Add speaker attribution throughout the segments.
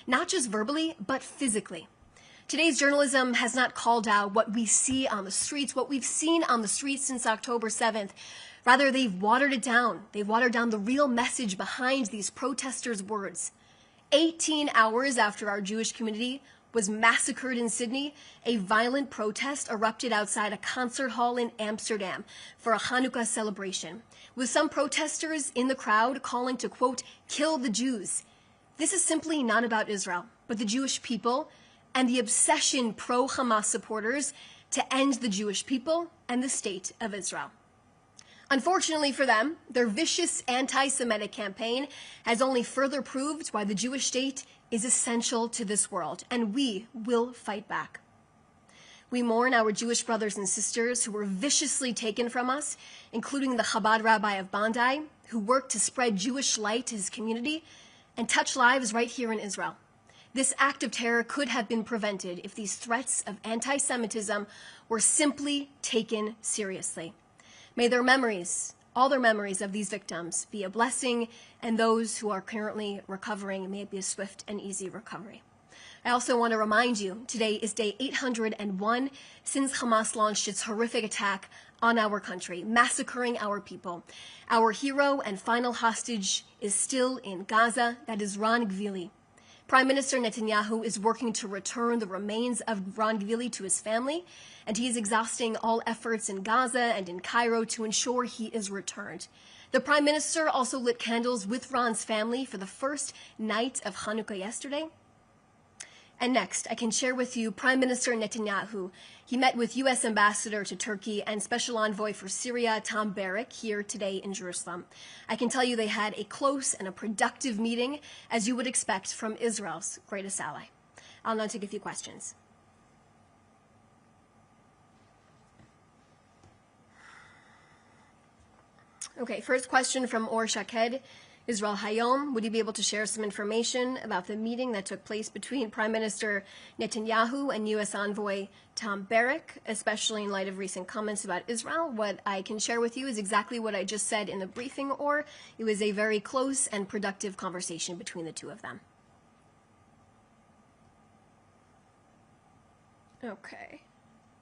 Speaker 1: not just verbally, but physically. Today's journalism has not called out what we see on the streets, what we've seen on the streets since October 7th. Rather, they've watered it down. They've watered down the real message behind these protesters' words. 18 hours after our Jewish community was massacred in Sydney, a violent protest erupted outside a concert hall in Amsterdam for a Hanukkah celebration, with some protesters in the crowd calling to, quote, kill the Jews. This is simply not about Israel, but the Jewish people and the obsession pro-Hamas supporters to end the Jewish people and the state of Israel. Unfortunately for them, their vicious anti-Semitic campaign has only further proved why the Jewish state is essential to this world, and we will fight back. We mourn our Jewish brothers and sisters who were viciously taken from us, including the Chabad rabbi of Bondi, who worked to spread Jewish light to his community and touch lives right here in Israel. This act of terror could have been prevented if these threats of anti-Semitism were simply taken seriously. May their memories, all their memories of these victims, be a blessing, and those who are currently recovering, may it be a swift and easy recovery. I also want to remind you, today is day 801 since Hamas launched its horrific attack on our country, massacring our people. Our hero and final hostage is still in Gaza, that is Ron Gvili. Prime Minister Netanyahu is working to return the remains of Ron Gvili to his family, and he is exhausting all efforts in Gaza and in Cairo to ensure he is returned. The Prime Minister also lit candles with Ron's family for the first night of Hanukkah yesterday. And next, I can share with you Prime Minister Netanyahu. He met with U.S. Ambassador to Turkey and Special Envoy for Syria, Tom Barrack, here today in Jerusalem. I can tell you they had a close and a productive meeting, as you would expect from Israel's greatest ally. I'll now take a few questions. Okay, first question from Or Shaked. Israel Hayom, would you be able to share some information about the meeting that took place between Prime Minister Netanyahu and U.S. Envoy Tom Barrack, especially in light of recent comments about Israel? What I can share with you is exactly what I just said in the briefing, or it was a very close and productive conversation between the two of them. Okay.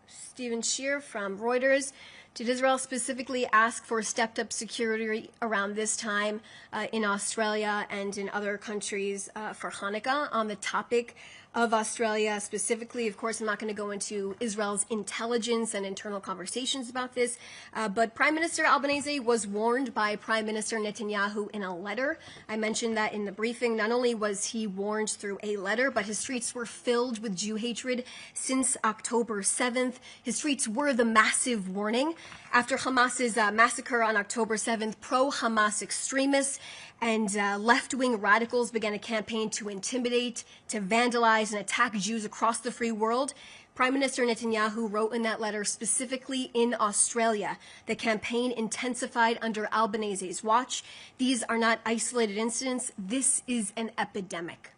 Speaker 1: Stephen Shear from Reuters. Did Israel specifically ask for stepped-up security around this time in Australia and in other countries for Hanukkah? On the topic of Australia specifically, of course, I'm not going to go into Israel's intelligence and internal conversations about this, but Prime Minister Albanese was warned by Prime Minister Netanyahu in a letter. I mentioned that in the briefing. Not only was he warned through a letter, but his streets were filled with Jew hatred since October 7th. His streets were the massive warning. After Hamas's massacre on October 7th, pro-Hamas extremists and left-wing radicals began a campaign to intimidate, to vandalize, and attack Jews across the free world. Prime Minister Netanyahu wrote in that letter specifically in Australia. The campaign intensified under Albanese's watch. These are not isolated incidents. This is an epidemic.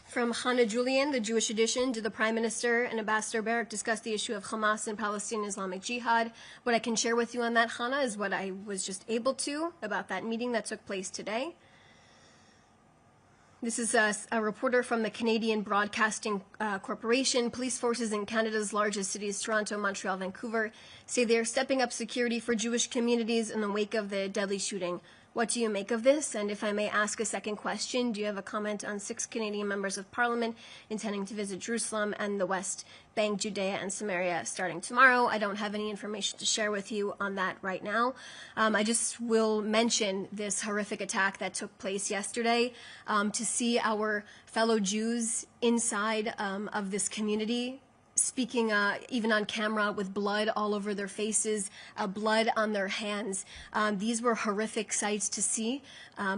Speaker 1: From Hannah Julian, the Jewish edition, did the Prime Minister and Ambassador Barrack discuss the issue of Hamas and Palestinian Islamic Jihad? What I can share with you on that, Hannah, is what I was just able to about that meeting that took place today. This is a reporter from the Canadian Broadcasting Corporation. Police forces in Canada's largest cities, Toronto, Montreal, Vancouver, say they are stepping up security for Jewish communities in the wake of the deadly shooting. What do you make of this? And if I may ask a second question, do you have a comment on 6 Canadian members of Parliament intending to visit Jerusalem and the West Bank, Judea, and Samaria starting tomorrow? I don't have any information to share with you on that right now. I just will mention this horrific attack that took place yesterday. To see our fellow Jews inside of this community speaking even on camera with blood all over their faces, blood on their hands. These were horrific sights to see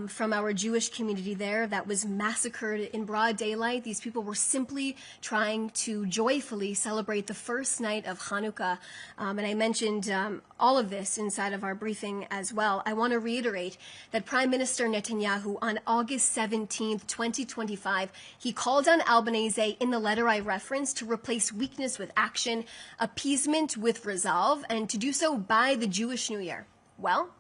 Speaker 1: from our Jewish community there that was massacred in broad daylight. These people were simply trying to joyfully celebrate the first night of Hanukkah. And I mentioned all of this inside of our briefing as well. I want to reiterate that Prime Minister Netanyahu on August 17th, 2025, he called on Albanese in the letter I referenced to replace weakness with action, appeasement with resolve, and to do so by the Jewish New Year. Well,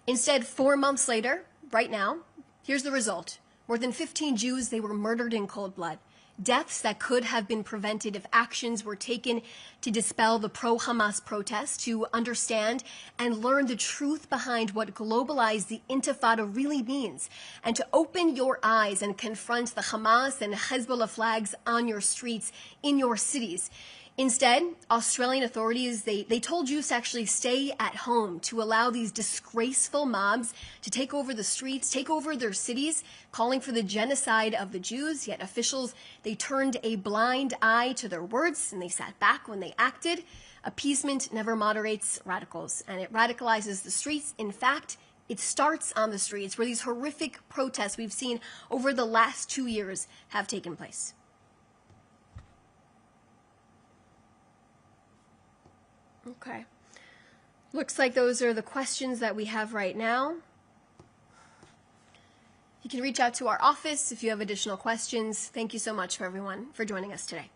Speaker 1: Instead, 4 months later, right now, here's the result. More than 15 Jews, they were murdered in cold blood. Deaths that could have been prevented if actions were taken to dispel the pro-Hamas protests, to understand and learn the truth behind what globalized the Intifada really means, and to open your eyes and confront the Hamas and Hezbollah flags on your streets, in your cities. Instead, Australian authorities, they told Jews to actually stay at home, to allow these disgraceful mobs to take over the streets, take over their cities, calling for the genocide of the Jews. Yet officials, they turned a blind eye to their words and they sat back when they acted. Appeasement never moderates radicals, and it radicalizes the streets. In fact, it starts on the streets where these horrific protests we've seen over the last 2 years have taken place. Okay. Looks like those are the questions that we have right now. You can reach out to our office if you have additional questions. Thank you so much for everyone for joining us today.